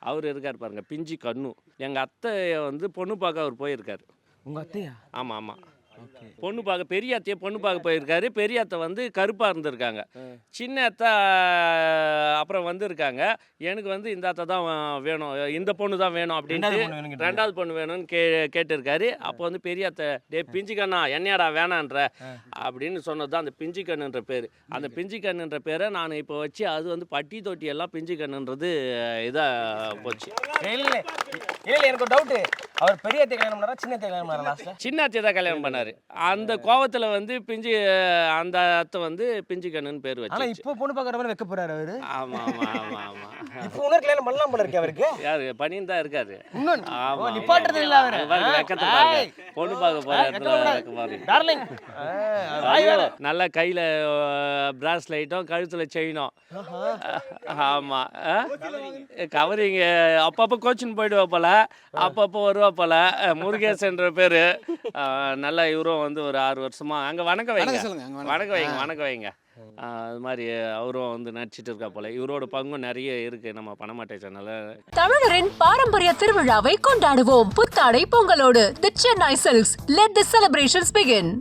அவர் இருக்கார் பாருங்க, பிஞ்சி கண்ணு. எங்கள் அத்தையை வந்து பொண்ணு பார்க்க அவர் போயிருக்காரு. உங்கள் அத்தையா? ஆமாம் ஆமாம், ஓகே. பொண்ணு பார்க்க பெரிய அத்தையை பொண்ணு பார்க்க போயிருக்காரு. பெரிய அத்தை வந்து கருப்பாக இருந்திருக்காங்க. சின்ன அத்தை அப்புறம் வந்திருக்காங்க. எனக்கு வந்து இந்த அத்தை தான் வேணும், இந்த பொண்ணு தான் வேணும் அப்படின்ட்டு ரெண்டாவது பொண்ணு வேணும்னு கேட்டிருக்காரு. அப்போ வந்து பெரிய அத்தை, டே பிஞ்சிக்கண்ணா என்னையாடா வேணான்ற அப்படின்னு சொன்னது தான் அந்த பிஞ்சிக்கண்ணுன்ற பேர். அந்த பிஞ்சிக்கண்ணுன்ற பேரை நான் இப்போ வச்சு அது வந்து பட்டி தொட்டி எல்லாம் பிஞ்சிக்கண்ணுன்றது இதாக போச்சு. இல்லை எனக்கு ஒரு டவுட்டு, அவர் பெரிய அத்தை கல்யாணம் பண்ணாரா சின்ன அத்தை கல்யாணம் பண்ணாரா லாஸ்ட்டில்? சின்ன அத்தை தான் கல்யாணம் பண்ணார். அந்த கோவத்தில் வந்து அந்த அத்தை வந்து பிஞ்சிக்கண்ணுன்னு பேர் வச்சு. ஆனால் இப்போ பொண்ணு பார்க்குற மாதிரி வைக்க போகிறாரு அவர். ஆமாம் ஆமாம் ஆமாம் ஆமாம். இப்போ இன்னொரு கல்யாணம் பண்ணலாம் போல இருக்கு அவருக்கு. யாரு பண்ணின்னு தான் இருக்காரு. ஆமா நிப்பாட்டுறது இல்லை அவர். பொண்ணு பார்க்க போற இடத்துல டார்லிங் நல்ல கையில் பிராஸ்லைட்டும் கழுத்தில் செயினும். ஆமாம், கவரிங் அப்பப்போ கோச்சின்னு போயிடுவா போல, அப்பப்போ வருவா போல. முருகேசன்ற பேர். நல்லா இவரும் வந்து ஒரு 6 வருஷமா அங்கே வணக்கம் வைங்க. அது மாதிரி அவரும் வந்து நடிச்சிட்டு இருக்கா போல. இவரோட பங்கும் நிறைய இருக்கு நம்ம பணமாட்டை சேனல்ல. தமிழரின் பாரம்பரிய திருவிழாவை கொண்டாடுவோம் புத்தாடை பொங்கலோடு. The Chennai silks. Let the celebrations begin.